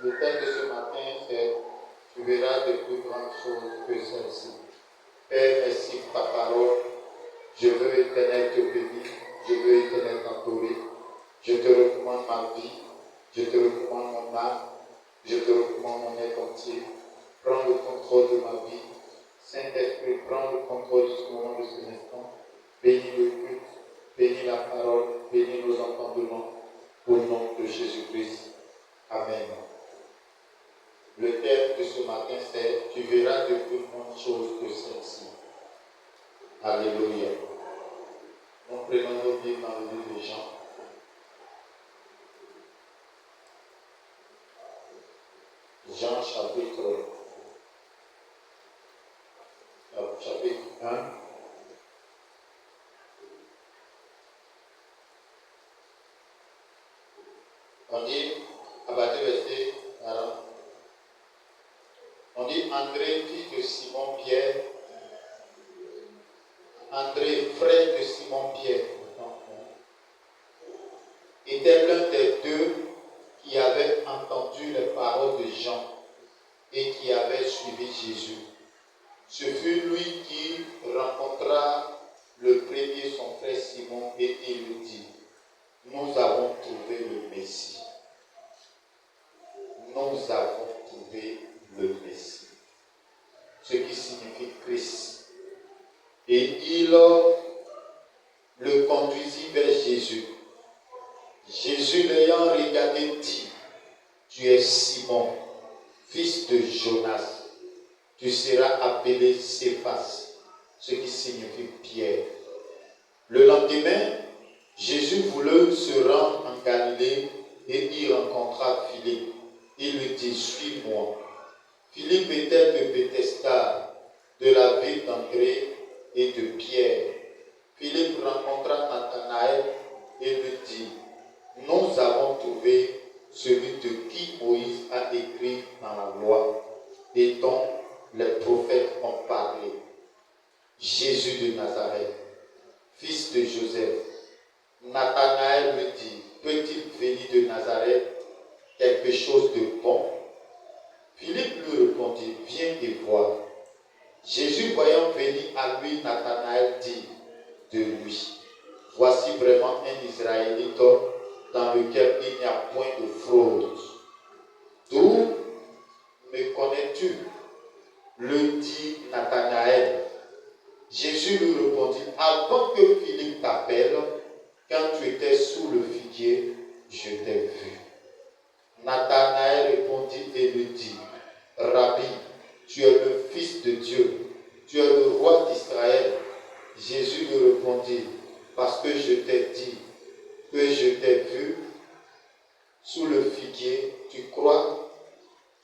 Le thème de ce matin, c'est « Tu verras de plus grandes choses que celles-ci ». Père, merci pour ta parole. Je veux, Éternel, te bénir. Je veux, Éternel, t'entourer. Je te recommande ma vie. Je te recommande mon âme. Je te recommande mon être entier. Prends le contrôle de ma vie. Saint-Esprit, prends le contrôle de ce moment, de ce instant. Bénis le culte. Bénis la parole. Bénis nos entendements. Au nom de Jésus-Christ. Amen. Le thème de ce matin, c'est « Tu verras de plus grandes choses que celles-ci ». Alléluia. Nous prenons nos Bibles dans le livre de Jean. Jean chapitre 1. On dit, à partir du verset 40, on dit André, fils de Simon-Pierre, André, frère de Simon-Pierre, était l'un des deux qui avait entendu les paroles de Jean et qui avait suivi Jésus. Ce fut lui qui rencontra le premier son frère Simon et il lui dit, nous avons trouvé le Messie. Nous avons trouvé le Messie. Ce qui signifie Christ. Et il le conduisit vers Jésus. Jésus l'ayant regardé dit, tu es Simon, fils de Jonas. Tu seras appelé Céphas, ce qui signifie Pierre. Le lendemain, Jésus voulut se rendre en Galilée et y rencontra Philippe. Il lui dit, suis-moi. Philippe était de Bethesda, de la ville d'André et de Pierre. Philippe rencontra Nathanaël et lui dit, nous avons trouvé celui de qui Moïse a écrit dans la loi et dont les prophètes ont parlé. Jésus de Nazareth, fils de Joseph. Nathanaël lui dit, peut-il venir de Nazareth quelque chose de bon? Philippe lui répondit, viens et vois. Jésus, voyant venir à lui Nathanaël, dit de lui, voici vraiment un Israélite dans lequel il n'y a point de fraude. D'où me connais-tu? Le dit Nathanaël. Jésus lui répondit, avant que Philippe t'appelle, quand tu étais sous le figuier, je t'ai vu. Nathanaël répondit et lui dit, Rabbi, tu es le Fils de Dieu, tu es le roi d'Israël. Jésus lui répondit, parce que je t'ai dit que je t'ai vu sous le figuier, tu crois,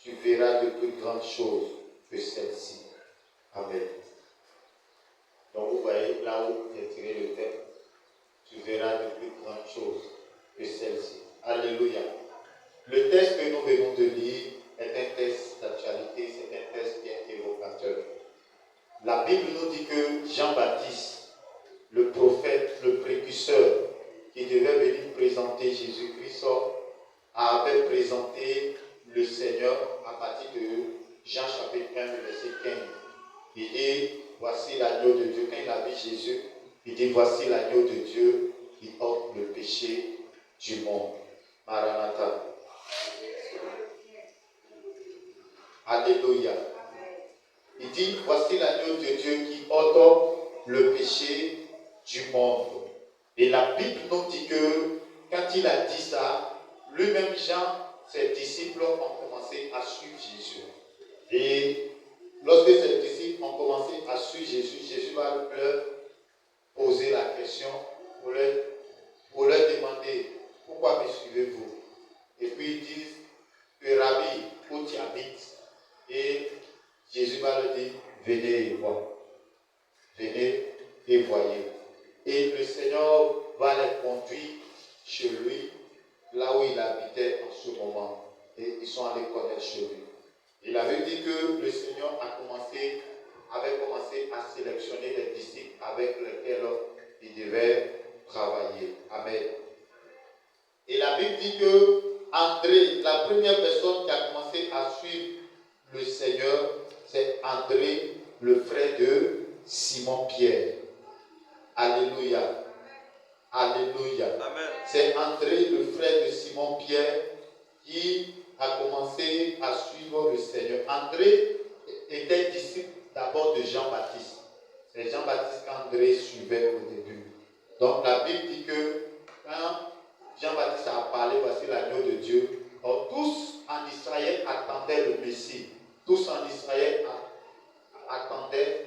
tu verras de plus grandes choses que celles-ci. Amen. Donc vous voyez là où j'ai tiré le thème, tu verras de plus grandes choses que celles-ci. Alléluia. Le texte que nous venons de lire est un texte d'actualité, c'est un texte bien évocateur. La Bible nous dit que Jean-Baptiste, le prophète, le précurseur, qui devait venir présenter Jésus-Christ, avait présenté le Seigneur à partir de Jean chapitre 1, verset 15. Il dit, voici l'agneau de Dieu. Quand il a vu Jésus, il dit, voici l'agneau de Dieu qui ôte le péché du monde. Maranatha. Alléluia. Il dit, voici l'agneau de Dieu qui ôte le péché du monde. Et la Bible nous dit que quand il a dit ça, lui-même Jean, ses disciples ont commencé à suivre Jésus. Et lorsque ses disciples ont commencé à suivre Jésus, Jésus va leur poser la question pour leur demander, pourquoi me suivez-vous? Et puis ils disent, que Rabbi, où tu habites? Et Jésus va leur dire, venez et voir. Venez et voyez. Et le Seigneur va les conduire chez lui, là où il habitait en ce moment. Et ils sont allés connaître chez lui. Il avait dit que le Seigneur avait commencé à sélectionner les disciples avec lesquels il devait travailler. Amen. Et la Bible dit que André, la première personne qui a le Seigneur, c'est André, le frère de Simon-Pierre. Alléluia. Alléluia. Amen. C'est André, le frère de Simon-Pierre, qui a commencé à suivre le Seigneur. André était disciple d'abord de Jean-Baptiste. C'est Jean-Baptiste qu'André suivait au début. Donc la Bible dit que quand Jean-Baptiste a parlé, voici l'agneau de Dieu, tous en Israël attendaient le Messie. Tous en Israël attendaient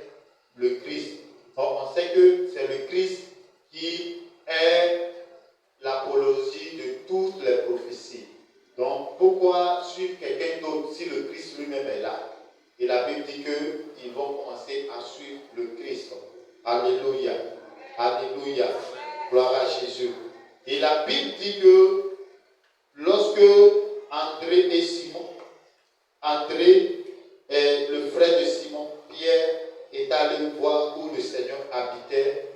le Christ. Or, on sait que c'est le Christ qui est l'apologie de toutes les prophéties. Donc, pourquoi suivre quelqu'un d'autre si le Christ lui-même est là? Et la Bible dit qu'ils vont commencer à suivre le Christ. Alléluia. Alléluia. Gloire à Jésus. Et la Bible dit que lorsque André et Simon, André, le frère de Simon, Pierre, est allé voir où le Seigneur habitait,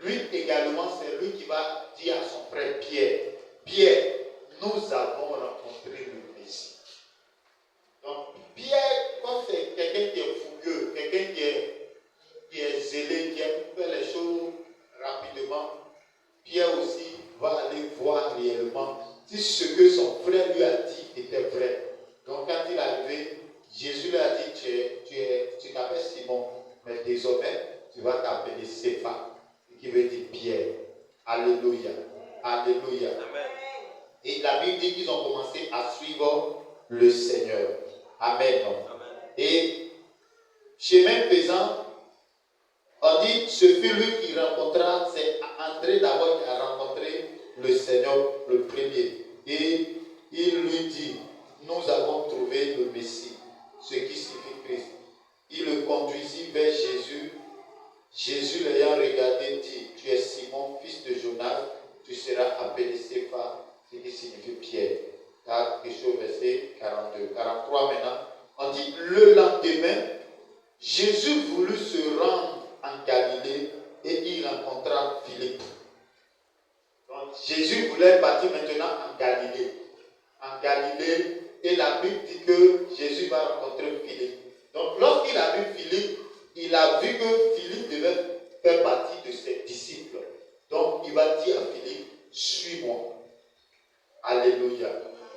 lui également, c'est lui qui va dire à son frère Pierre, Pierre, nous avons rencontré le Messie. Donc, Pierre, comme c'est quelqu'un qui est fougueux, quelqu'un qui est zélé, qui aime faire les choses rapidement, Pierre aussi va aller voir réellement si ce que son frère lui a dit était vrai. Donc, quand il est arrivé, Jésus lui a dit, tu t'appelles Simon, mais désormais, tu vas t'appeler Cépha, qui veut dire Pierre. Alléluia. Alléluia. Amen. Et la Bible dit qu'ils ont commencé à suivre le Seigneur. Amen. Amen. Et chemin faisant, on dit, ce fut lui qui rencontra, c'est André d'abord qui a rencontré le Seigneur le premier. Et il lui dit, nous avons trouvé le Messie, ce qui signifie Christ. Il le conduisit vers Jésus. Jésus l'ayant regardé dit, tu es Simon, fils de Jonas, tu seras appelé Cépha, ce qui signifie Pierre. Car quelque chose, verset 42. 43 maintenant. On dit, le lendemain, Jésus voulut se rendre en Galilée et il rencontra Philippe. Donc Jésus voulait partir maintenant en Galilée. En Galilée, et la Bible dit que Jésus va rencontrer Philippe. Donc lorsqu'il a vu Philippe, il a vu que Philippe devait faire partie de ses disciples. Donc il va dire à Philippe, suis-moi. Alléluia.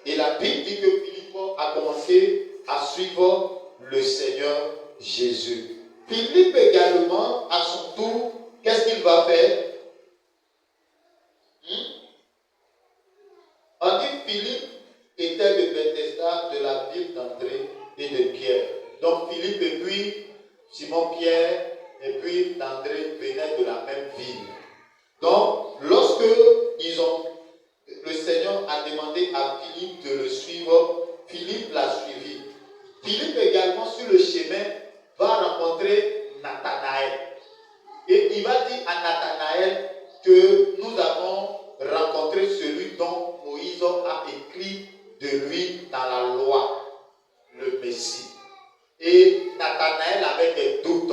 Et la Bible dit que Philippe a commencé à suivre le Seigneur Jésus. Philippe également, à son tour, qu'est-ce qu'il va faire? On dit Philippe était le Bethesda de la ville d'André et de Pierre. Donc Philippe et puis Simon-Pierre et puis d'André venaient de la même ville. Donc lorsque le Seigneur a demandé à Philippe de le suivre, Philippe l'a suivi. Philippe également sur le chemin va rencontrer Nathanaël. Et il va dire à Nathanaël que nous avons rencontré celui dont Moïse a écrit de lui dans la loi, le Messie. Et Nathanaël avait des doutes.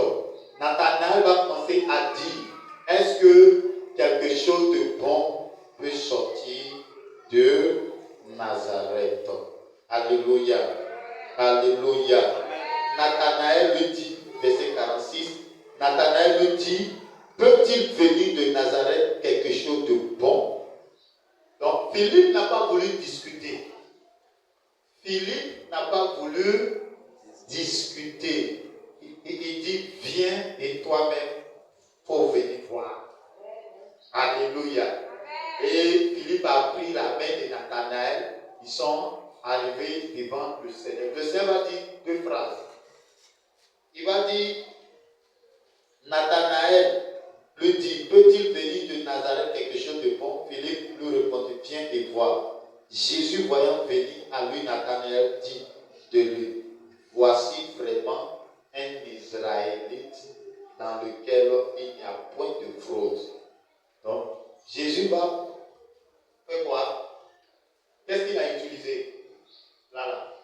Nathanaël va commencer à dire, est-ce que quelque chose de bon peut sortir de Nazareth? Alléluia. Alléluia. Nathanaël lui dit, verset 46, Nathanaël lui dit, peut-il venir de Nazareth quelque chose de bon? Donc Philippe n'a pas voulu discuter. Philippe n'a pas voulu discuter. Il dit, viens et toi-même, faut venir voir. Alléluia. Et Philippe a pris la main de Nathanaël. Ils sont arrivés devant le Seigneur. Le Seigneur va dire deux phrases. Il va dire, Nathanaël lui dit, peut-il venir de Nazareth quelque chose de bon? Philippe lui répondit, viens et vois. Jésus, voyant venir à lui Nathanaël, dit de lui, voici vraiment un Israélite dans lequel il n'y a point de fraude. Donc, Jésus va faire quoi? Qu'est-ce qu'il a utilisé? Là.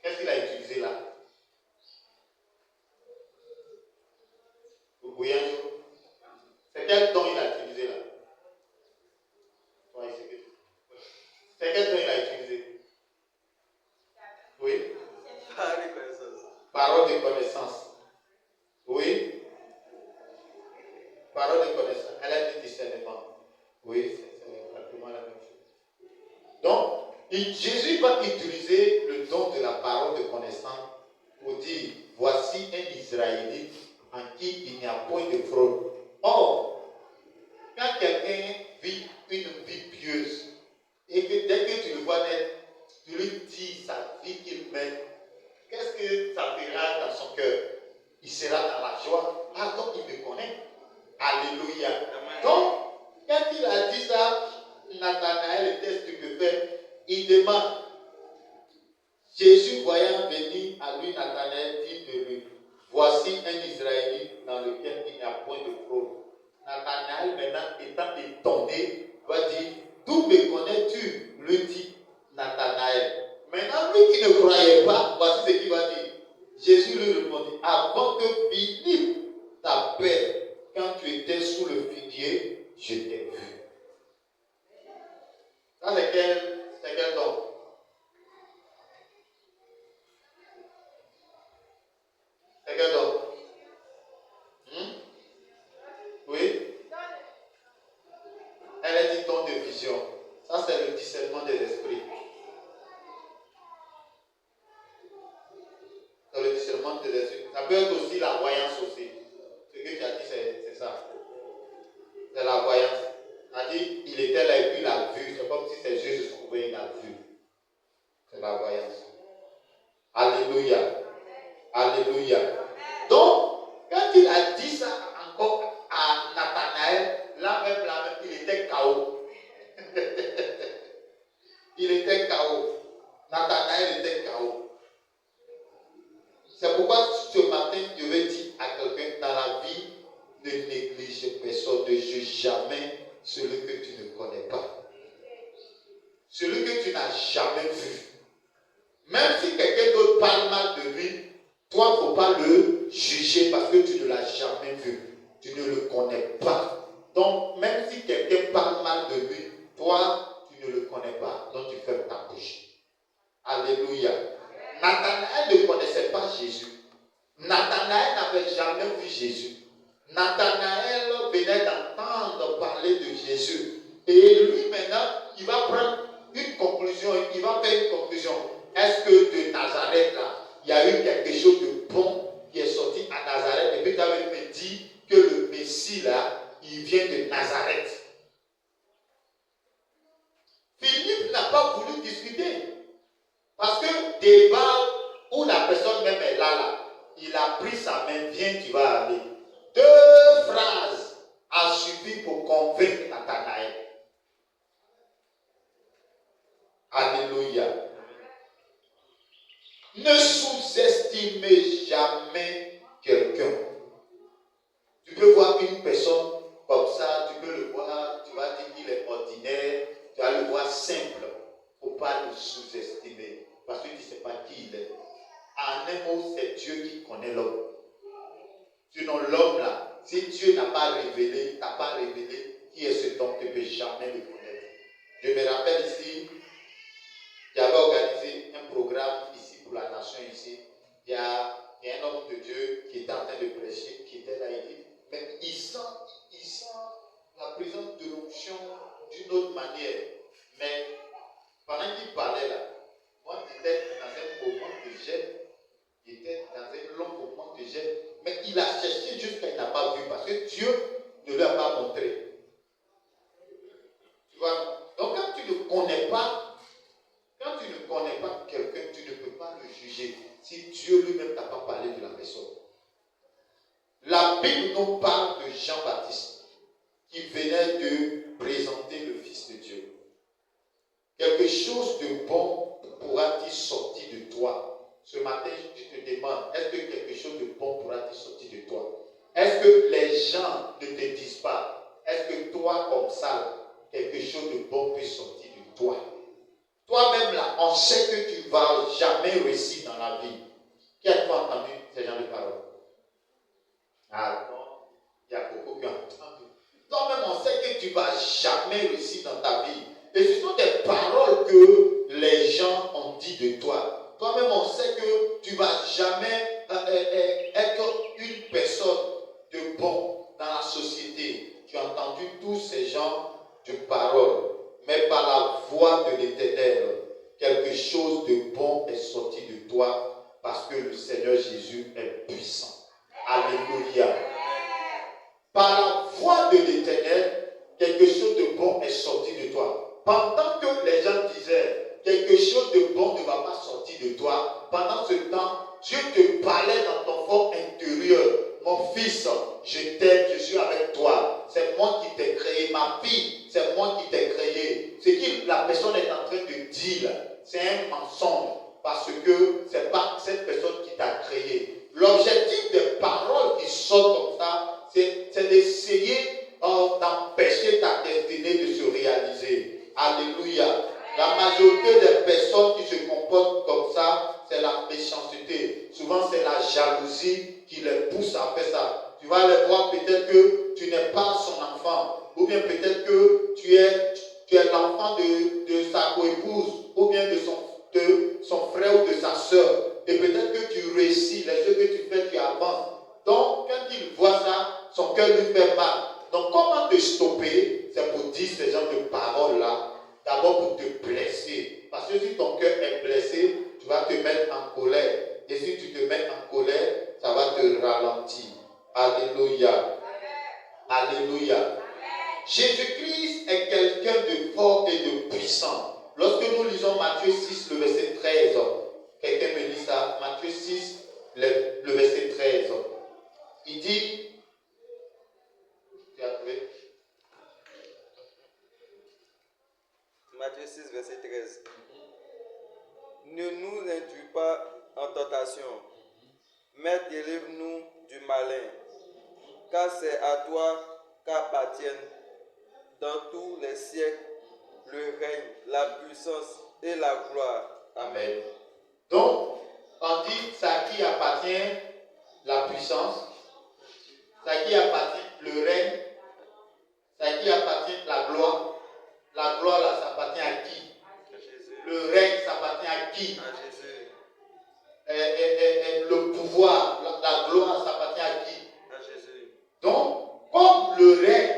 Qu'est-ce qu'il a utilisé là? Vous voyez un jour? C'est quel don il a utilisé là? C'est quel don il a utilisé? Oui? Parole de connaissance. Oui. Parole de connaissance. Elle a dit discernement. Oui, c'est pratiquement la même chose. Donc, Jésus va utiliser le don de la parole de connaissance pour dire, voici un Israélite en qui il n'y a point de fraude. Or, quand quelqu'un vit une vie pieuse, et que dès que tu le vois naître, tu lui dis sa vie qu'il mène, qu'est-ce que ça fera dans son cœur? Il sera dans la joie. Ah, donc il me connaît. Alléluia. Donc, quand il a dit ça, Nathanaël, le test stupéfait, il demande. Jésus, voyant venir à lui, Nathanaël dit de lui, voici un Israélite dans lequel il n'y a point de fraude. Nathanaël, maintenant, étant étonné, va dire, d'où me connais-tu? Lui dit Nathanaël. Maintenant, lui qui ne croyait pas, voici ce qu'il va dire. Jésus lui répondit, avant que Philippe t'appelle, quand tu étais sous le figuier, je t'ai vu. Ça, c'est quel don? C'est quel don? Oui? Elle a dit don de vision. Ça, c'est le discernement des esprits. C'est le discernement des esprits. Ça peut être aussi la voyance aussi. Ce que tu as dit, c'est ça. C'est la voyance. On a dit, il était là et puis il a vu. C'est comme si ses yeux se trouvaient, il a vu. C'est la voyance. Alléluia. Alléluia. Donc, quand il a dit ça encore à Nathanaël, là même, il était KO. Il était KO. Nathanaël était KO. C'est pourquoi ce matin, je vais dire à quelqu'un dans la vie, ne néglige personne, ne juge jamais celui que tu ne connais pas. Celui que tu n'as jamais vu. Même si quelqu'un d'autre parle mal de lui, toi, il ne faut pas le juger parce que tu ne l'as jamais vu. Tu ne le connais pas. Donc, même si quelqu'un parle mal de lui, toi, tu ne le connais pas. Donc, tu fermes ta bouche. Alléluia. Nathanaël ne connaissait pas Jésus. Nathanaël n'avait jamais vu Jésus. Nathanaël venait d'entendre parler de Jésus. Et lui, maintenant, il va prendre une conclusion. Il va faire une conclusion. Est-ce que de Nazareth, là, il y a eu quelque chose de bon qui est sorti à Nazareth? Et puis tu avais me dit que le Messie, là, il vient de Nazareth. Philippe n'a pas voulu discuter. Parce que débat où la personne même est là, il a pris sa main, viens, tu vas aller. 2 phrases a suffi pour convaincre Nathanaël. Alléluia. Ne sous-estimez jamais quelqu'un. Tu peux voir une personne comme ça, tu peux le voir, tu vas dire qu'il est ordinaire, tu vas le voir simple. Il ne faut pas le sous-estimer. Parce que tu ne sais pas qui il est. En un mot, c'est Dieu qui connaît l'homme. Sinon, l'homme là, si Dieu n'a pas révélé qui est cet homme, tu ne peux jamais le connaître. Je me rappelle ici, j'avais organisé un programme ici pour la nation ici. Il y a un homme de Dieu qui était en train de prêcher, qui était là, il dit, mais il sent la présence de l'onction d'une autre manière. Mais pendant qu'il parlait là, moi j'étais dans un moment de gêne, j'étais dans un long moment de gêne, mais il a cherché jusqu'à il n'a pas vu parce que Dieu ne lui a pas montré. Tu vois? Donc quand tu ne connais pas quelqu'un, tu ne peux pas le juger si Dieu lui-même n'a pas parlé de la personne. La Bible nous parle de Jean-Baptiste qui venait de présenter le Fils de Dieu. Quelque chose de bon pourra-t-il sortir de toi? Ce matin, je te demande, est-ce que quelque chose de bon pourra-t-il sortir de toi? Est-ce que les gens ne te disent pas, est-ce que toi, comme ça, quelque chose de bon peut sortir de toi? Toi-même là, on sait que tu ne vas jamais réussir dans la vie. Qui a entendu ces gens de paroles? Ah non, il y a beaucoup qui ont entendu. Toi-même, on sait que tu ne vas jamais réussir dans ta vie. Et ce sont des paroles que les gens ont dit de toi. Toi-même, on sait que tu ne vas jamais chose de bon est sorti de toi parce que le Seigneur Jésus est puissant. Alléluia. Par la voix de l'Éternel, quelque chose de bon est sorti de toi. Pendant que les gens disaient quelque chose de bon ne va pas sortir de toi, pendant ce temps, Dieu te parlait dans ton fort intérieur. Mon fils, je t'aime, je suis avec toi. C'est moi qui t'ai créé. Ma fille, c'est moi qui t'ai créé. Ce que la personne est en train de dire, c'est un mensonge. Parce que ce n'est pas cette personne qui t'a créé. L'objectif des paroles qui sortent comme ça, c'est d'essayer d'empêcher ta destinée de se réaliser. Alléluia. La majorité des personnes qui se comportent comme ça, c'est la méchanceté. Souvent, c'est la jalousie qui les pousse à faire ça. Tu vas les voir, peut-être que tu n'es pas son enfant. Ou bien peut-être que tu es l'enfant de sa coépouse. Ou bien de son frère ou de sa soeur. Et peut-être que tu réussis. Les choses que tu fais, tu avances. Donc, quand il voit ça, son cœur lui fait mal. Donc, comment te stopper? C'est pour dire ce genre de paroles-là. D'abord pour te blesser. Parce que si ton cœur est blessé, tu vas te mettre en colère. Et si tu te mets en colère, ça va te ralentir. Alléluia. Alléluia. Jésus-Christ est quelqu'un de fort et de puissant. Lorsque nous lisons Matthieu 6, le verset 13, quelqu'un me dit ça, Matthieu 6, le verset 13. Il dit, tu as trouvé? Matthieu 6, verset 13. Ne nous induis pas en tentation, mais délivre-nous du malin, car c'est à toi qu'appartiennent dans tous les siècles le règne, la puissance et la gloire. Amen. Donc, on dit, c'est à qui appartient la puissance, c'est à qui appartient le règne, c'est à qui appartient la gloire. La gloire, là, ça appartient à qui? Le règne, ça appartient à qui? À Jésus. Le pouvoir, la gloire, ça appartient à qui? À Jésus. Donc, comme le règne,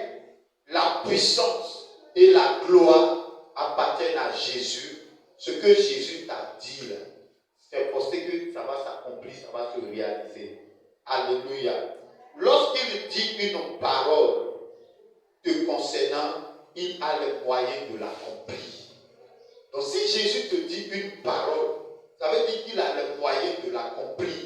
la puissance et la gloire appartiennent à Jésus, ce que Jésus t'a dit là, c'est pour ça que ça va s'accomplir, ça va se réaliser. Alléluia. Lorsqu'il dit une parole te concernant, il a les moyens de l'accomplir. Donc si Jésus te dit une parole, ça veut dire qu'il a les moyens de l'accomplir.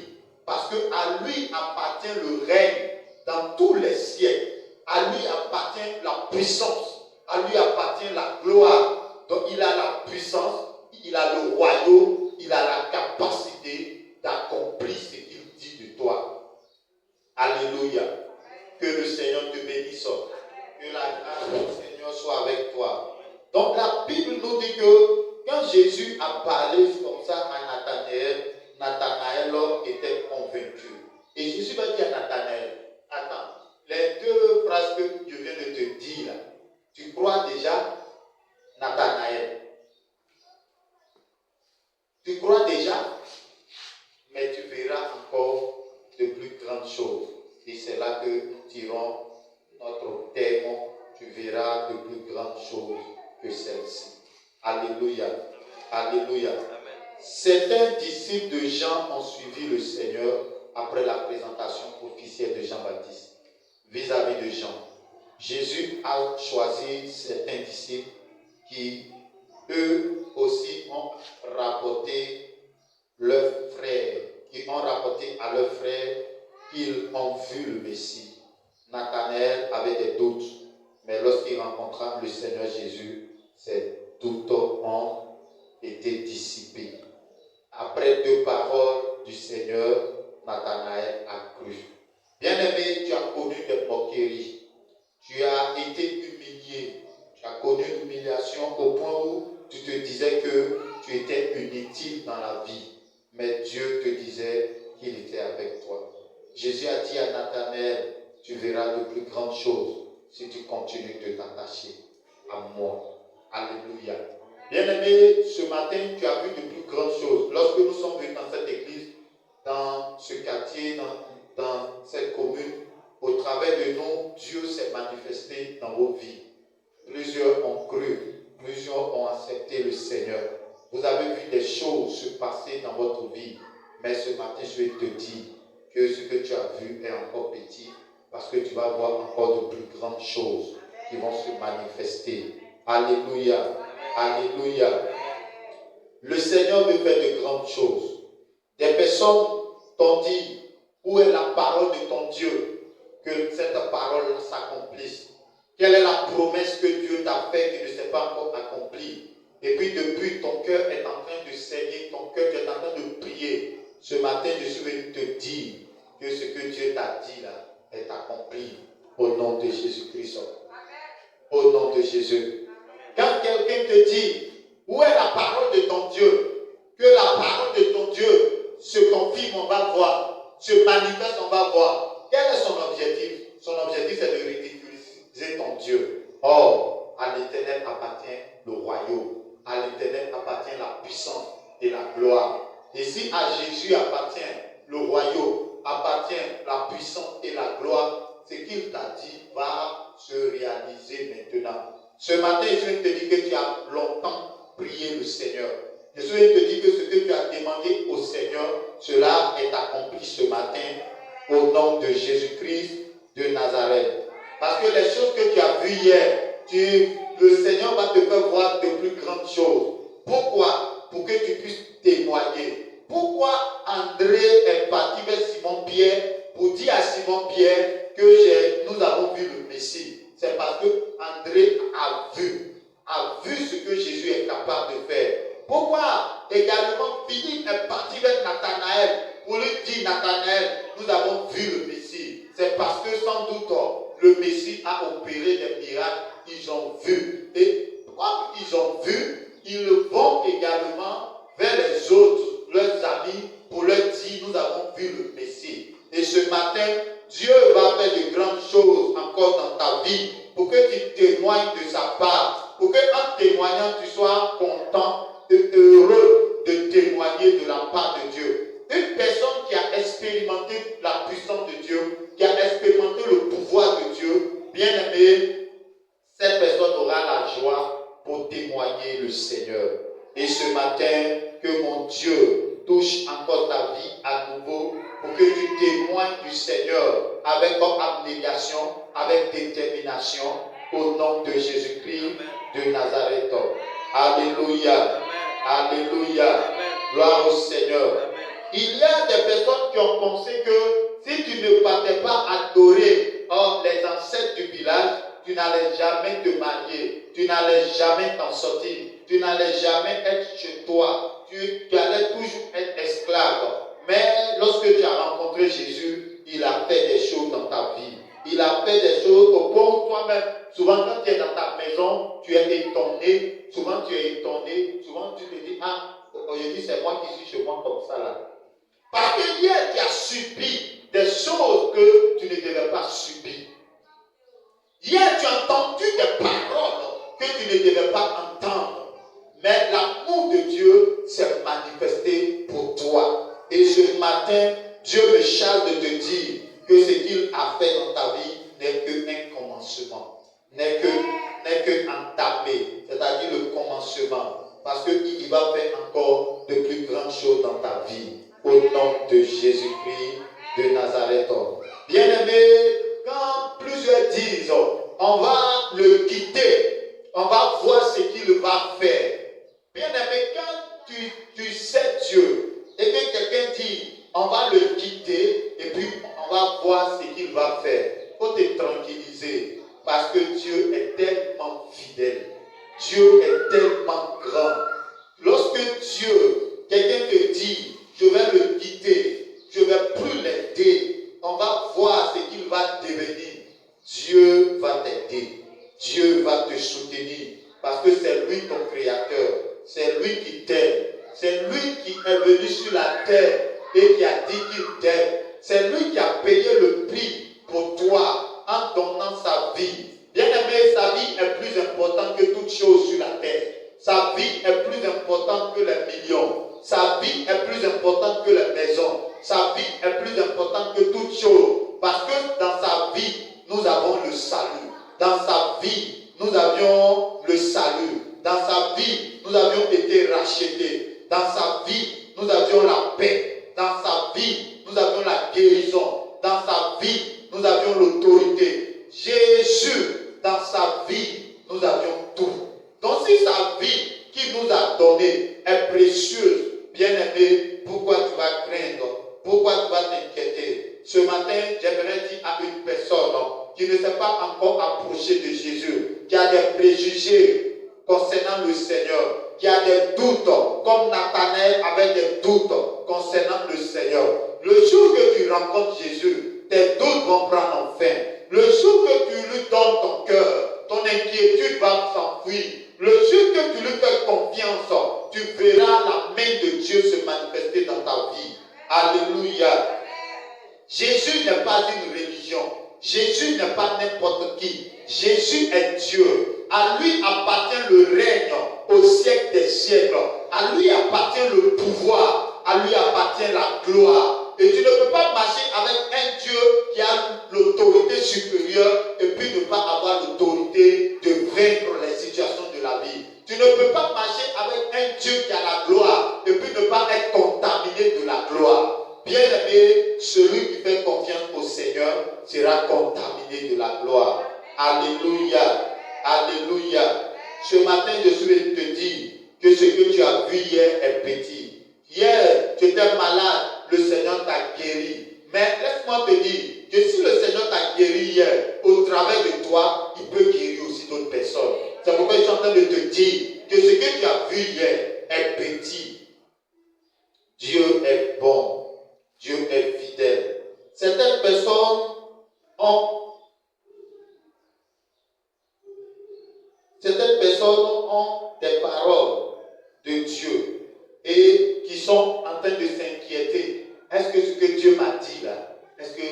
Parce qu'à lui appartient le règne dans tous les siècles. À lui appartient la puissance. À lui appartient la gloire. Donc il a la puissance, il a le royaume, il a la capacité d'accomplir ce qu'il dit de toi. Alléluia. Que le Seigneur te bénisse. Que la grâce du Seigneur soit avec toi. Donc la Bible nous dit que quand Jésus a parlé comme ça à Nathanaël, Nathanaël était convaincu. Et Jésus va dire à Nathanaël, attends, les deux phrases que je viens de te dire là, tu crois déjà Nathanaël? Tu crois déjà? Mais tu verras encore de plus grandes choses. Et c'est là que nous tirons notre thème, tu verras de plus grandes choses que celle-ci. Alléluia. Alléluia. Amen. Certains disciples de Jean ont suivi le Seigneur après la présentation officielle de Jean-Baptiste vis-à-vis de Jean. Jésus a choisi certains disciples qui, eux aussi, ont rapporté leurs frères, qui ont rapporté à leurs frères qu'ils ont vu le Messie. Nathanaël avait des doutes, mais lorsqu'il rencontra le Seigneur Jésus, ses doutes ont été dissipés. Après deux paroles du Seigneur, Nathanaël a cru. Bien-aimé, tu as connu des moqueries. Tu as été humilié. Tu as connu l'humiliation au point où tu te disais que tu étais inutile dans la vie. Mais Dieu te disait qu'il était avec toi. Jésus a dit à Nathanaël, tu verras de plus grandes choses si tu continues de t'attacher à moi. Alléluia. Bien-aimé, ce matin, tu as vu de plus grandes choses. Lorsque nous sommes venus dans cette église, dans ce quartier, dans cette commune, au travers de nous, Dieu s'est manifesté dans vos vies. Plusieurs ont cru, plusieurs ont accepté le Seigneur. Vous avez vu des choses se passer dans votre vie. Mais ce matin, je vais te dire que ce que tu as vu est encore petit, parce que tu vas voir encore de plus grandes choses qui vont se manifester. Alléluia. Alléluia. Le Seigneur veut faire de grandes choses. Des personnes t'ont dit, où est la parole de ton Dieu? Que cette parole s'accomplisse. Quelle est la promesse que Dieu t'a faite qui ne s'est pas encore accomplie? Et puis depuis, ton cœur est en train de saigner, ton cœur, tu es en train de prier. Ce matin, je suis venu te dire que ce que Dieu t'a dit là est accompli au nom de Jésus-Christ. Au nom de Jésus. Quand quelqu'un te dit, où est la parole de ton Dieu? Que la parole de ton Dieu se confirme, on va voir. Se manifeste, on va voir. Quel est son objectif? Son objectif, c'est de ridiculiser ton Dieu. Or, à l'Éternel appartient le royaume. À l'Éternel appartient la puissance et la gloire. Et si à Jésus appartient le royaume, appartient la puissance et la gloire, ce qu'il t'a dit va se réaliser maintenant. Ce matin, je viens te dire que tu as longtemps prié le Seigneur. Je viens te dire que ce que tu as demandé au Seigneur, cela est accompli ce matin au nom de Jésus-Christ de Nazareth. Parce que les choses que tu as vues hier, le Seigneur va te faire voir de plus grandes choses. Pourquoi? Pour que tu puisses témoigner. Pourquoi André est parti vers Simon-Pierre pour dire à Simon-Pierre que nous avons vu le Messie? C'est parce que André a vu ce que Jésus est capable de faire. Pourquoi également Philippe est parti vers Nathanaël pour lui dire, Nathanaël, nous avons vu le Messie? C'est parce que sans doute le Messie a opéré des miracles, ils ont vu. Et comme ils ont vu, ils vont également vers les autres, leurs amis, pour leur dire, nous avons vu le Messie. Et ce matin, Dieu va faire de grandes choses encore dans ta vie, pour que tu témoignes de sa part, pour que en témoignant, tu sois content et heureux de témoigner de la part de Dieu. Une personne qui a expérimenté la puissance de Dieu, qui a expérimenté le pouvoir de Dieu, bien aimé, cette personne aura la joie pour témoigner le Seigneur. Et ce matin, que mon Dieu touche encore ta vie à nouveau, pour que tu témoignes du Seigneur avec abnégation, avec détermination, au nom de Jésus-Christ de Nazareth. Alléluia. Alléluia. Gloire au Seigneur. Il y a des personnes qui ont pensé que si tu ne partais pas adorer les ancêtres du village, tu n'allais jamais te marier, tu n'allais jamais t'en sortir, tu n'allais jamais être chez toi, tu allais toujours être esclave. Mais lorsque tu as rencontré Jésus, il a fait des choses dans ta vie. Il a fait des choses au point où toi-même, souvent quand tu es dans ta maison, tu es étonné, souvent tu es étonné, souvent tu te dis, aujourd'hui c'est moi qui suis chez moi comme ça là. Parce que hier tu as subi des choses que tu ne devais pas subir. Hier tu as entendu des paroles que tu ne devais pas entendre. Mais l'amour de Dieu s'est manifesté pour toi. Et ce matin, Dieu me charge de te dire que ce qu'il a fait dans ta vie n'est qu'un commencement, n'est que entamé, c'est-à-dire le commencement. Parce qu'il va faire encore de plus grandes choses dans ta vie. Au nom de Jésus-Christ de Nazareth. Bien-aimé, quand plusieurs disent, on va le quitter, on va voir ce qu'il va faire. Bien-aimé, quand tu sais Dieu, et que quelqu'un dit, on va le quitter, et puis on va voir ce qu'il va faire. Il faut te tranquilliser, parce que Dieu est tellement fidèle. Dieu est tellement grand. Lorsque Dieu, quelqu'un te dit, je vais le quitter, je ne vais plus l'aider, on va voir ce qu'il va devenir. Dieu va t'aider. Dieu va te soutenir. Parce que c'est lui ton créateur. C'est lui qui t'aime. C'est lui qui est venu sur la terre et qui a dit qu'il t'aime. C'est lui qui a payé le prix pour toi en donnant sa vie. Bien aimé, sa vie est plus importante que toute chose sur la terre. Sa vie est plus importante que les millions. Sa vie est plus importante que les maisons. Sa vie est plus importante que toute chose. Parce que dans sa vie, nous avons le salut. Dans sa vie, nous avions le salut. Dans sa vie, nous avions été rachetés. Dans sa vie, nous avions la paix. Dans sa vie, nous avions la guérison. Dans sa vie, nous avions l'autorité. Jésus, dans sa vie, nous avions tout. Donc si sa vie qu'il nous a donnée est précieuse, bien-aimé, pourquoi tu vas craindre? Pourquoi tu vas t'inquiéter? Ce matin, j'aimerais dire à une personne qui ne s'est pas encore approchée de Jésus, qui a des préjugés concernant le Seigneur, qui a des doutes, comme Nathanaël avait des doutes concernant le Seigneur. Le jour que tu rencontres Jésus, tes doutes vont prendre fin. Le jour que tu lui donnes ton cœur, ton inquiétude va s'enfuir. Le jour que tu lui fais confiance, tu verras la main de Dieu se manifester dans ta vie. Alléluia. Jésus n'est pas une religion. Jésus n'est pas n'importe qui. Jésus est Dieu. À lui appartient le règne au siècle des siècles. À lui appartient le pouvoir. À lui appartient la gloire. Et tu ne peux pas marcher avec un Dieu qui a l'autorité supérieure et puis ne pas avoir l'autorité de vaincre les situations de la vie. Tu ne peux pas marcher avec un Dieu qui a la gloire et puis ne pas être contaminé de la gloire. Bien-aimé, celui qui fait confiance au Seigneur sera contaminé de la gloire. Alléluia. Alléluia. Ce matin, je souhaite te dire que ce que tu as vu hier est petit. Hier, tu étais malade, le Seigneur t'a guéri. Mais laisse-moi te dire que si le Seigneur t'a guéri hier, au travers de toi, il peut guérir aussi d'autres personnes. C'est pourquoi je suis en train de te dire que ce que tu as vu hier est petit. Dieu est bon. Dieu est fidèle. Certaines personnes ont des paroles de Dieu et qui sont en train de s'inquiéter. Est-ce que ce que Dieu m'a dit là, est-ce que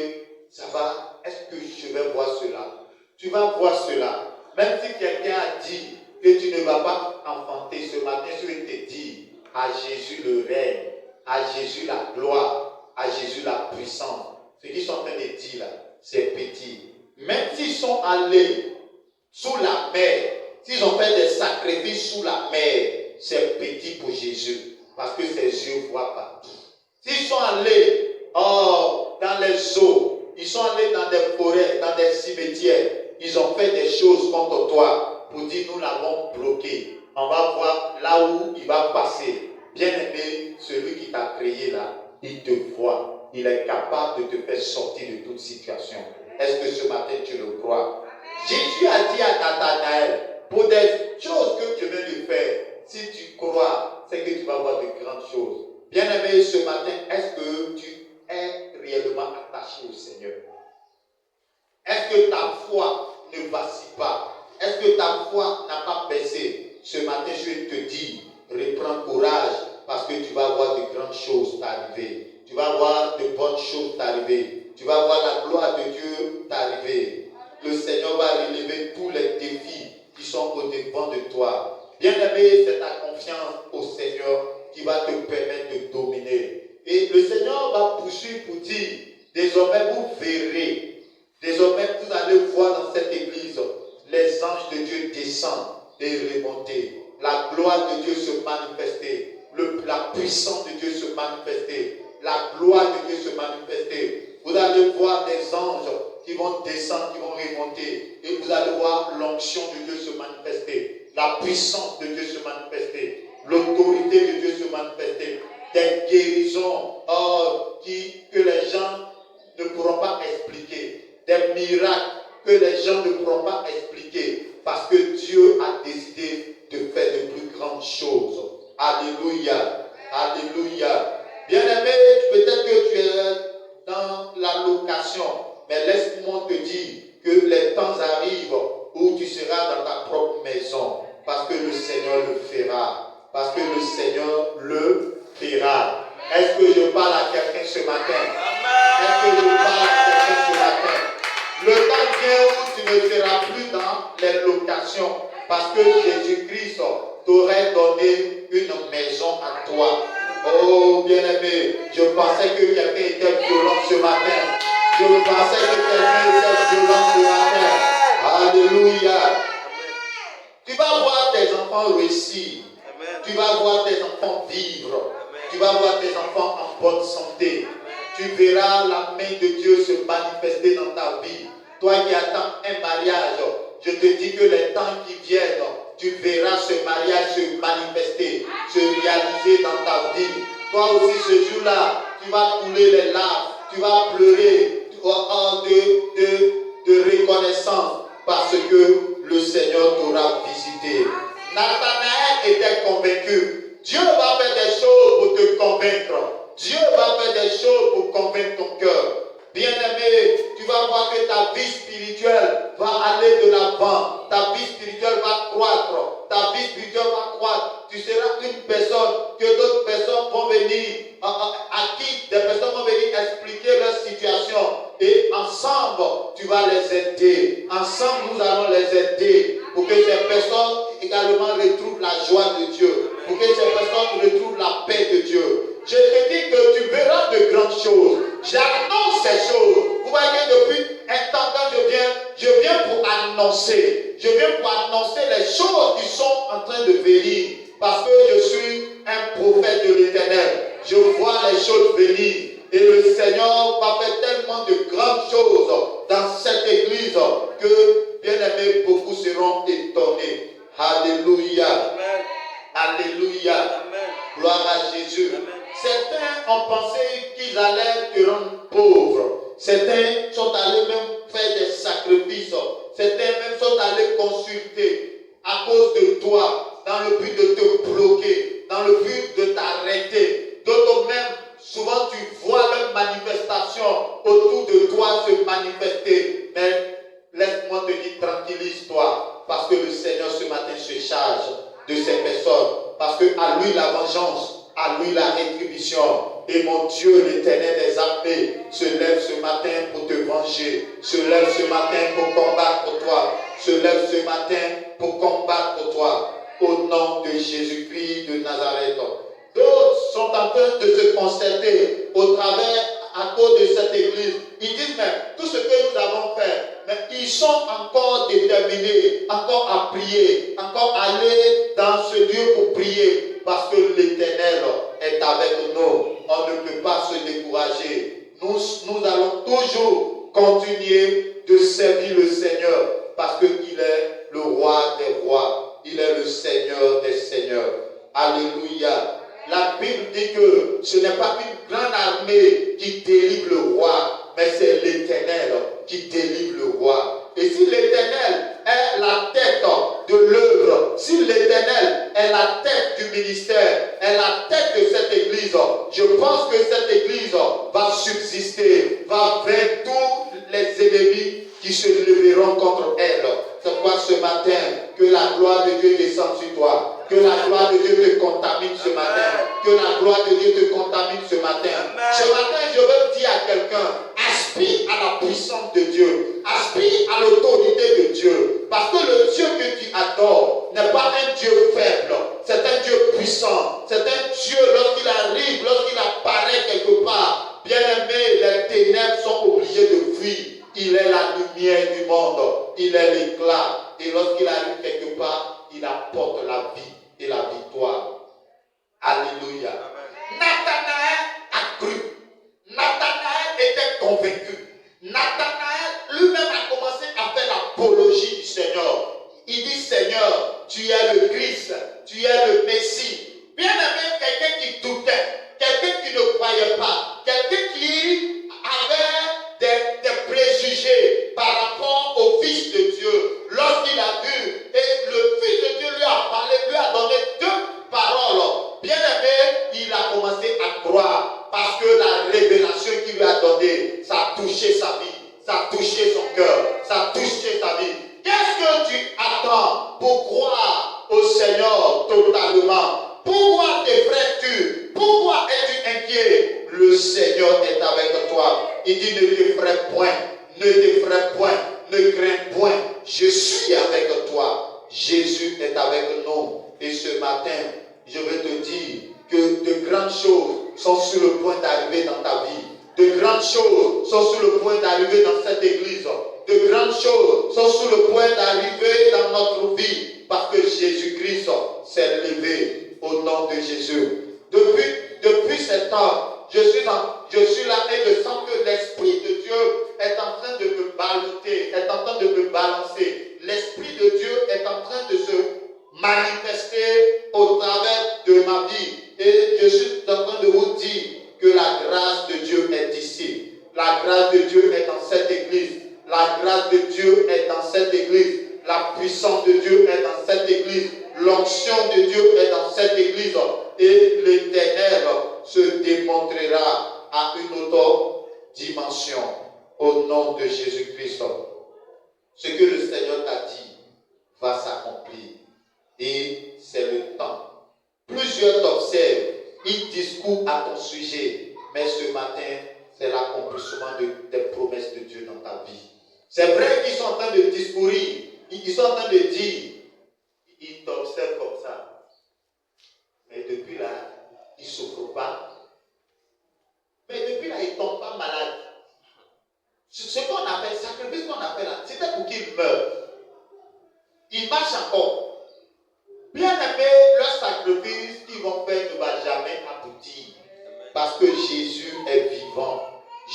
ça va? Est-ce que je vais voir cela? Tu vas voir cela. Même si quelqu'un a dit que tu ne vas pas enfanter, ce matin, je vais te dire à Jésus le règne, à Jésus la gloire, à Jésus la puissance. Ce qu'ils sont en train de dire là, c'est petit. Même s'ils sont allés sous la mer, s'ils ont fait des sacrifices sous la mer, c'est petit pour Jésus. Parce que ses yeux voient partout. S'ils sont allés dans les eaux, ils sont allés dans des forêts, dans des cimetières, ils ont fait des choses contre toi pour dire nous l'avons bloqué. On va voir là où il va passer. Bien-aimé, celui qui t'a créé là, il te voit. Il est capable de te faire sortir de toute situation. Est-ce que ce matin tu le crois? Jésus a dit à Nathanaël, pour des choses que je viens de faire, si tu crois, c'est que tu vas voir de grandes choses. Bien-aimé, ce matin, est-ce que tu es réellement attaché au Seigneur? Est-ce que ta foi ne vacille pas? Est-ce que ta foi n'a pas baissé? Ce matin, je vais te dire, reprends courage parce que tu vas voir de grandes choses t'arriver. Tu vas voir de bonnes choses t'arriver. Tu vas voir la gloire de Dieu t'arriver. Le Seigneur va relever tous les défis qui sont au-devant de toi. Bien-aimé, c'est ta confiance au Seigneur qui va te permettre de dominer. Et le Seigneur va poursuivre pour dire, désormais vous verrez, désormais vous allez voir dans cette église, les anges de Dieu descendent et remonter. La gloire de Dieu se manifester. La puissance de Dieu se manifester. La gloire de Dieu se manifester. Vous allez voir des anges qui vont descendre, qui vont remonter. Et vous allez voir l'onction de Dieu se manifester. La puissance de Dieu se manifester. L'autorité de Dieu se manifester. Des guérisons que les gens ne pourront pas expliquer. Des miracles que les gens ne pourront pas expliquer. Parce que Dieu a décidé de faire de plus grandes choses. Alléluia. Alléluia. Bien-aimé, peut-être que tu es dans la location, mais laisse-moi te dire que les temps arrivent où tu seras dans ta propre maison, parce que le Seigneur le fera. Parce que le Seigneur le fera. Est-ce que je parle à quelqu'un ce matin? Est-ce que je parle à quelqu'un ce matin? Le temps vient où tu ne seras plus dans les locations, parce que Jésus-Christ t'aurait donné une maison à toi. Oh bien-aimé, je pensais que quelqu'un était violent ce matin. Je pensais que quelqu'un était violent ce matin. Alléluia. Tu vas voir tes enfants réussir. Tu vas voir tes enfants vivre. Tu vas voir tes enfants en bonne santé. Tu verras la main de Dieu se manifester dans ta vie. Toi qui attends un mariage, je te dis que les temps qui viennent, tu verras ce mariage se manifester, se réaliser dans ta vie. Toi aussi ce jour-là, tu vas couler les larmes, tu vas pleurer de reconnaissance parce que le Seigneur t'aura visité. Nathanaël était convaincu. Dieu va faire des choses pour te convaincre. Dieu va faire des choses pour convaincre ton cœur. Bien-aimé, tu vas voir que ta vie spirituelle va aller de l'avant. Ta vie spirituelle va croître. Ta vie spirituelle va croître. Tu seras une personne que d'autres personnes vont venir, à qui des personnes vont venir expliquer leur situation. Et ensemble, tu vas les aider. Ensemble, nous allons les aider pour que ces personnes également retrouvent la joie de Dieu. Pour que ces personnes retrouvent la paix de Dieu. Je te dis que tu verras de grandes choses. J'annonce ces choses. Vous voyez, depuis un temps, quand je viens pour annoncer. Je viens pour annoncer les choses qui sont en train de venir. Parce que je suis un prophète de l'Éternel. Je vois les choses venir. Et le Seigneur va faire tellement de grandes choses dans cette église que, bien aimés, beaucoup seront étonnés. Alléluia. Amen. Alléluia. Amen. Gloire à Jésus. Amen. Certains ont pensé qu'ils allaient te rendre pauvre. Certains sont allés même faire des sacrifices. Certains même sont allés consulter à cause de toi, dans le but de te bloquer, dans le but de t'arrêter. D'autres même, souvent tu vois leur manifestation autour de toi se manifester. Mais laisse-moi te dire, tranquillise-toi, parce que le Seigneur ce matin se charge de ces personnes. Parce que à lui la vengeance, à lui la rétribution. Et mon Dieu, l'Éternel des armées, se lève ce matin pour te venger. Se lève ce matin pour combattre pour toi. Se lève ce matin pour combattre pour toi. Au nom de Jésus-Christ de Nazareth. D'autres sont en train de se constater au travers, à cause de cette église. Ils disent même, tout ce que nous avons fait, mais ils sont encore déterminés, encore à prier, encore à aller dans ce lieu pour prier, parce que l'Éternel est avec nous. On ne peut pas se décourager. Nous allons toujours continuer de servir le Seigneur, parce qu'il est le roi des rois. Il est le Seigneur des seigneurs. Alléluia. La Bible dit que ce n'est pas une grande armée qui délivre le roi, mais c'est l'Éternel qui délivre le roi. Et si l'Éternel est la tête de l'œuvre, si l'Éternel est la tête du ministère, est la tête de cette église, je pense que cette église va subsister, va vaincre tous les ennemis qui se leveront contre elle. C'est pourquoi ce matin, que la gloire de Dieu descende sur toi. Que la gloire de Dieu te contamine ce matin. Que la gloire de Dieu te contamine ce matin. Ce matin, je veux dire à quelqu'un, aspire à la puissance de Dieu. Aspire à l'autorité de Dieu. Parce que le Dieu que tu adores n'est pas un Dieu faible. C'est un Dieu puissant. C'est un Dieu, lorsqu'il arrive, lorsqu'il apparaît quelque part, bien aimé, les ténèbres sont obligées de fuir. Il est la lumière du monde. Il est l'éclat. Et lorsqu'il arrive quelque part, il apporte la vie et la victoire. Alléluia. Nathanaël a cru. Nathanaël était convaincu. Nathanaël lui-même a commencé à faire l'apologie du Seigneur. Il dit, Seigneur, tu es le Christ, tu es le Messie. Bien aimé, quelqu'un qui doutait, quelqu'un qui ne croyait pas, quelqu'un qui avait des préjugés par rapport au Fils de Dieu. Lorsqu'il a vu, et le Fils de Dieu lui a parlé, lui a donné deux paroles. Bien aimé, il a commencé à croire parce que la révélation qu'il lui a donnée, ça a touché sa vie, ça a touché son cœur, ça a touché sa vie. Qu'est-ce que tu attends pour croire au Seigneur totalement? Pourquoi t'effraies-tu? Pourquoi es-tu inquiet? Le Seigneur est avec toi. Il dit, ne t'effraie point, ne t'effraie point, ne crains point. Je suis avec toi. Jésus est avec nous. Et ce matin, je veux te dire que de grandes choses sont sur le point d'arriver dans ta vie. De grandes choses sont sur le point d'arriver dans cette église. De grandes choses sont sur le point d'arriver dans notre vie. Parce que Jésus-Christ s'est levé au nom de Jésus. Depuis cet homme, je suis là et je sens que l'Esprit de Dieu est en train de me balloter, est en train de me balancer. L'Esprit de Dieu est en train de se manifester au travers de ma vie. Et je suis en train de vous dire que la grâce de Dieu est ici. La grâce de Dieu est dans cette église. La grâce de Dieu est dans cette église. La puissance de Dieu est dans cette église. L'onction de Dieu est dans cette église. Et l'Éternel se démontrera à une autre dimension au nom de Jésus-Christ. Ce que le Seigneur t'a dit va s'accomplir. Et c'est le temps. Plusieurs t'observent, ils discourent à ton sujet. Mais ce matin, c'est l'accomplissement des promesses de Dieu dans ta vie. C'est vrai qu'ils sont en train de discourir. Ils sont en train de dire, ils t'observent comme ça. Mais depuis là, ils ne souffrent pas. Mais depuis là, ils ne tombent pas malades. Ce qu'on appelle, sacrifice qu'on appelle là, c'était pour qu'ils meurent. Ils marchent encore. Bien aimé, leur sacrifice qu'ils vont faire ne va jamais aboutir. Parce que Jésus est vivant.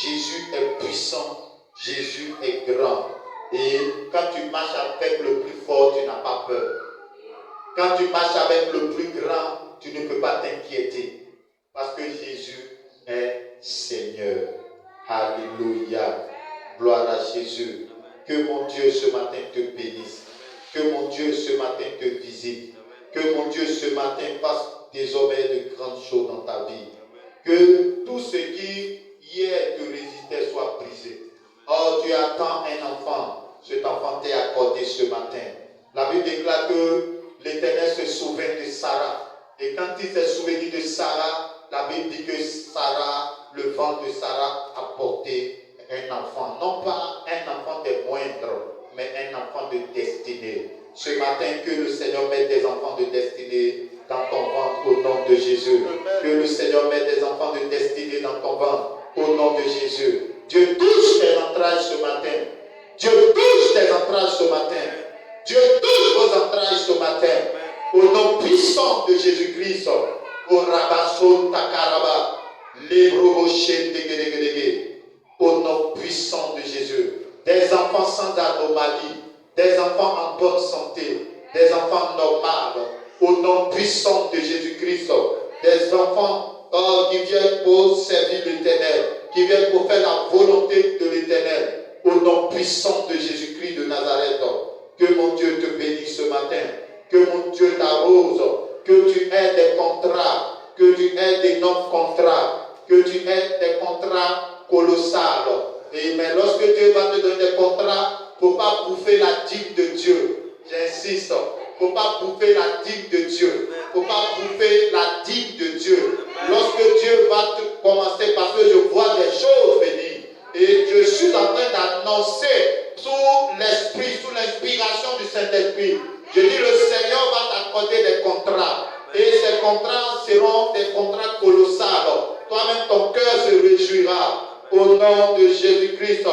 Jésus est puissant. Jésus est grand. Et quand tu marches avec le plus fort, tu n'as pas peur. Quand tu marches avec le plus grand, tu ne peux pas t'inquiéter. Parce que Jésus est Seigneur. Alléluia. Gloire à Jésus. Que mon Dieu ce matin te bénisse. Que mon Dieu ce matin te visite. Que mon Dieu ce matin fasse désormais de grandes choses dans ta vie. Que tout ce qui hier te résistait soit brisé. Oh, tu attends un enfant. Cet enfant t'est accordé ce matin. La Bible déclare que l'Éternel se souvient de Sarah. Et quand il s'est souvenu de Sarah, la Bible dit que Sarah, le ventre de Sarah a porté un enfant. Non pas un enfant des moindres, mais un enfant de destinée. Ce matin, que le Seigneur mette des enfants de destinée dans ton ventre au nom de Jésus. Que le Seigneur mette des enfants de destinée dans ton ventre au nom de Jésus. Dieu touche tes entrailles ce matin. Dieu touche tes entrailles ce matin. Dieu touche vos entrailles ce matin. Au nom puissant de Jésus-Christ. Au Rabasso Takaraba. Au nom puissant de Jésus. Des enfants sans anomalie. Des enfants en bonne santé. Des enfants normaux. Au nom puissant de Jésus-Christ. Des enfants qui viennent pour servir l'Éternel. Qui viennent pour faire la volonté de l'Éternel. Au nom puissant de Jésus-Christ de Nazareth. Que mon Dieu te bénisse ce matin. Que mon Dieu t'arrose. Que tu aies des contrats. Que tu aies d'énormes contrats. Que tu aies des contrats colossaux. Et mais lorsque Dieu va te donner des contrats, il ne faut pas bouffer la dîme de Dieu. J'insiste. Il ne faut pas bouffer la dîme de Dieu. Il ne faut pas bouffer la dîme de Dieu. Lorsque Dieu va te commencer, parce que je vois des choses venir. Et je suis en train d'annoncer sous l'esprit, sous l'inspiration du Saint-Esprit. Je dis, le Seigneur va t'accorder des contrats. Et ces contrats seront des contrats colossaux. Toi-même, ton cœur se réjouira. Au nom de Jésus-Christ.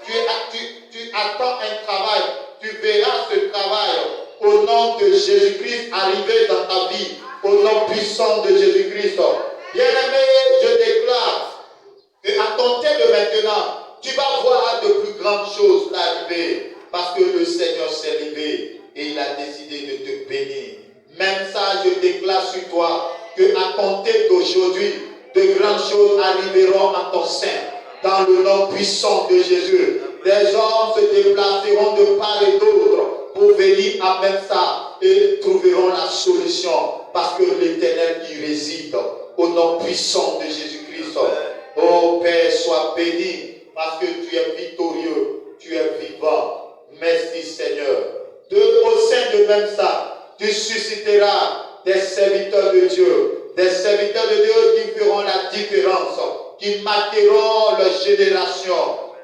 Tu attends un travail. Tu verras ce travail. Au nom de Jésus-Christ arriver dans ta vie. Au nom puissant de Jésus-Christ. Bien-aimé, je déclare qu'à compter de maintenant, tu vas voir de plus grandes choses arriver. Parce que le Seigneur s'est levé et il a décidé de te bénir. Même ça, je déclare sur toi qu'à compter d'aujourd'hui, de grandes choses arriveront en ton sein. Dans le nom puissant de Jésus, des hommes se déplaceront de part et d'autre pour venir à même ça et trouveront la solution parce que l'Éternel y réside. Au nom puissant de Jésus-Christ. Oh Père, sois béni parce que tu es victorieux, tu es vivant. Merci Seigneur. Au sein de même ça, tu susciteras des serviteurs de Dieu. Des serviteurs de Dieu qui feront la différence, qui marqueront leur génération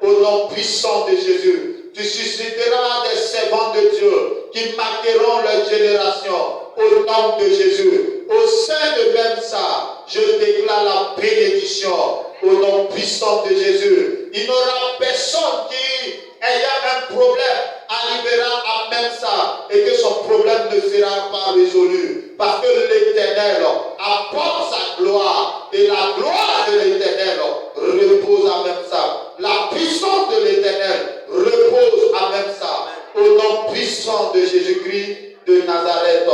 au nom puissant de Jésus. Tu susciteras des servants de Dieu qui marqueront leur génération au nom de Jésus. Au sein de même ça, je déclare la bénédiction au nom puissant de Jésus. Il n'y aura personne qui, ayant un problème, arrivera à même ça et que son problème ne sera pas résolu. Parce que l'Éternel apporte sa gloire et la la gloire de l'Éternel repose à même ça. La puissance de l'Éternel repose à même ça. Au nom puissant de Jésus-Christ de Nazareth.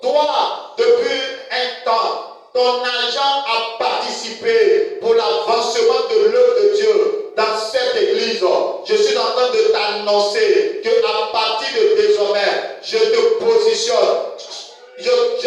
Toi, depuis un temps, ton agent a participé pour l'avancement de l'œuvre de Dieu dans cette église. Je suis en train de t'annoncer qu'à partir de désormais, je te positionne. Je donne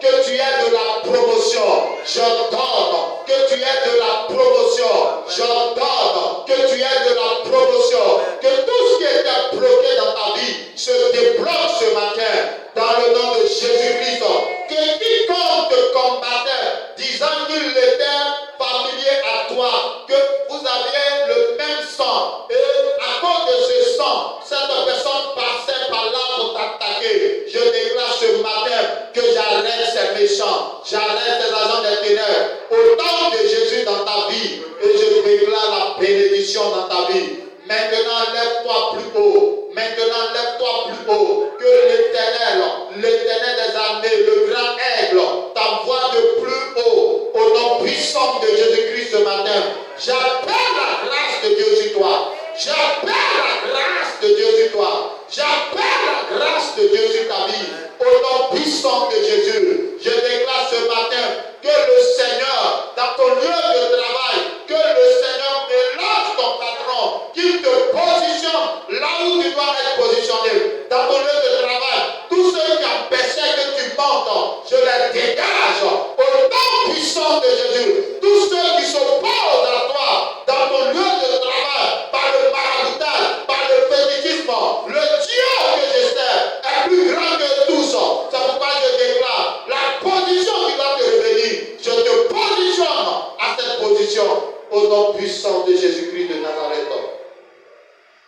que tu aies de la promotion. Je donne que tu aies de la promotion. Je donne que tu aies de la promotion. Que tout ce qui était bloqué dans ta vie se débloque ce matin dans le nom de Jésus-Christ. Que quiconque te combattait disant qu'il était familier à toi, que vous aviez le même sang et à cause de ce sang, cette personne passait par là pour t'attaquer. Je déclare ce matin que j'arrête ces méchants, j'arrête ces agents des ténèbres au nom de Jésus dans ta vie et je déclare la bénédiction dans ta vie. Maintenant, lève-toi plus haut. Maintenant, lève-toi plus haut. Que l'Éternel des armées, le grand aigle, t'envoie de plus haut. Au nom puissant de Jésus-Christ ce matin, j'appelle la grâce de Dieu sur toi. J'appelle la grâce de Dieu sur toi. J'appelle la grâce de Dieu sur ta vie. Au nom puissant de Jésus, je déclare ce matin que le Seigneur, dans ton lieu de travail, que le Seigneur mélange ton patron, qu'il te positionne là où tu dois être positionné. Dans ton lieu de travail, tous ceux qui empêchaient que tu montes, je les dégage. Au nom puissant de Jésus, tous ceux qui s'opposent à toi, dans ton lieu de travail, par le maraboutage, par le fétichisme, le Dieu que je sers est plus grand que tous. C'est pourquoi je déclare la position qui doit te revenir. Je te positionne à cette position au nom puissant de Jésus-Christ de Nazareth.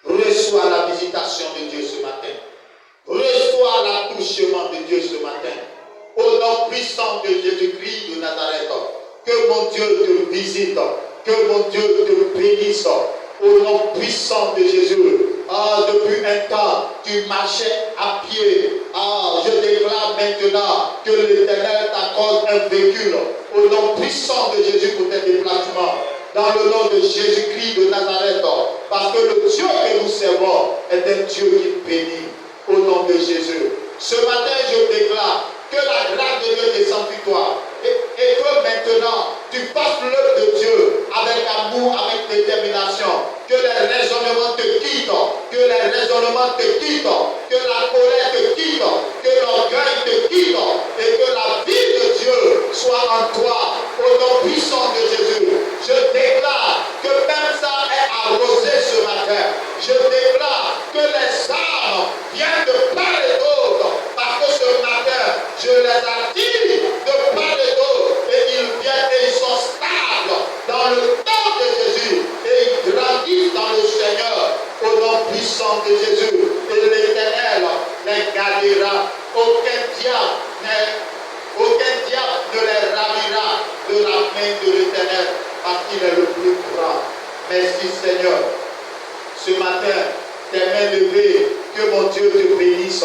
Reçois la visitation de Dieu ce matin. Reçois l'attouchement de Dieu ce matin. Au nom puissant de Jésus-Christ de Nazareth. Que mon Dieu te visite. Que mon Dieu te bénisse. Au nom puissant de Jésus. Depuis un temps, tu marchais à pied. Je déclare maintenant que l'Éternel t'accorde un véhicule. Au nom puissant de Jésus pour tes déplacements. Dans le nom de Jésus-Christ de Nazareth. Parce que le Dieu que nous servons est un Dieu qui bénit. Au nom de Jésus. Ce matin, je déclare que la grâce de Dieu descend sur toi. Et que maintenant, tu fasses l'œuvre de Dieu avec amour, avec détermination. Que les raisonnements te quittent. Que les raisonnements te quittent. Que la colère te quitte. Que l'orgueil te quitte. Et que la vie de Dieu soit en toi. Au nom puissant de Jésus. Je déclare que même ça est arrosé ce matin. Je déclare que les âmes viennent de part et d'autre. Parce que ce matin, je les attire de part et d'autre. Et ils viennent et ils sont stables dans le nom de Jésus. Et ils grandissent dans le Seigneur. Au nom puissant de Jésus. Et l'Éternel les gardera. Aucun diable ne les ravira de la main de l'Éternel. Parce qu'il est le plus grand. Merci Seigneur. Ce matin, tes mains levées, que mon Dieu te bénisse,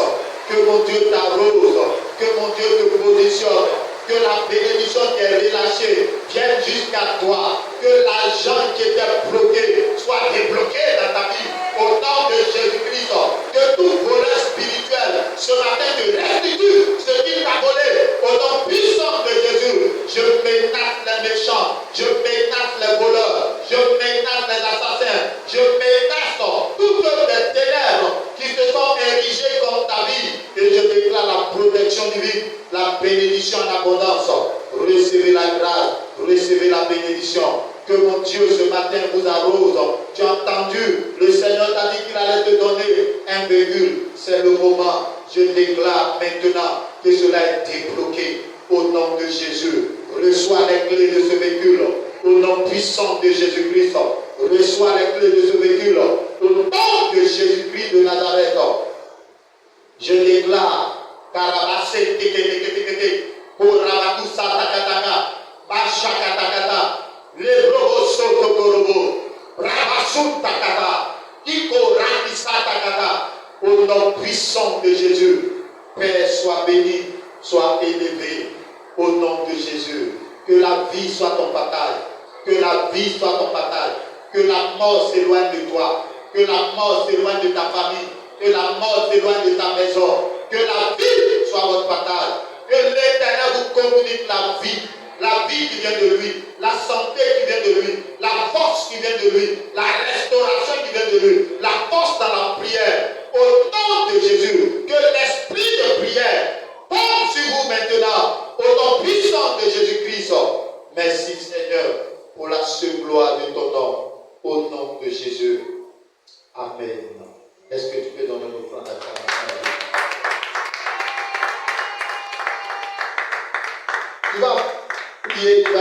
que mon Dieu t'arrose, que mon Dieu te positionne, que la bénédiction qui est relâchée vienne jusqu'à toi, que l'argent qui était bloqué soit débloqué dans ta vie. Au nom de Jésus-Christ, que tout voleur spirituel ce matin te restitue ce qu'il t'a volé. Au nom puissant de Jésus, je menace les méchants, je menace les voleurs, je menace les assassins, je menace toutes les ténèbres qui se sont érigées contre ta vie. Et je déclare la protection divine, la bénédiction en abondance. Recevez la grâce, recevez la bénédiction. Que mon Dieu ce matin vous arrose. Tu as entendu, le Seigneur t'a dit qu'il allait te donner un véhicule. C'est le moment. Je déclare maintenant que cela est débloqué au nom de Jésus. Reçois les clés de ce véhicule au nom puissant de Jésus-Christ. Reçois les clés de ce véhicule au nom de Jésus-Christ de Nazareth. Je déclare Karabase Tekete pour Rabatou Satakataka Bashakatakata Lebrobo Sotokorobo Rabasum Takata Iko Raki Satakata. Au nom puissant de Jésus, Père, sois béni, sois élevé. Au nom de Jésus. Que la vie soit ton partage. Que la vie soit ton partage. Que la mort s'éloigne de toi. Que la mort s'éloigne de ta famille. Que la mort s'éloigne de ta maison. Que la vie soit votre partage. Que l'Éternel vous communique la vie qui vient de lui, la santé qui vient de lui, la force qui vient de lui, la restauration qui vient de lui, la force dans la prière. Au nom de Jésus, que l'esprit de prière tombe sur vous maintenant, au nom puissant de Jésus-Christ. Merci Seigneur pour la seule gloire de ton nom, au nom de Jésus. Amen. Est-ce que tu peux donner une offrande à ta Tu vas prier, tu vas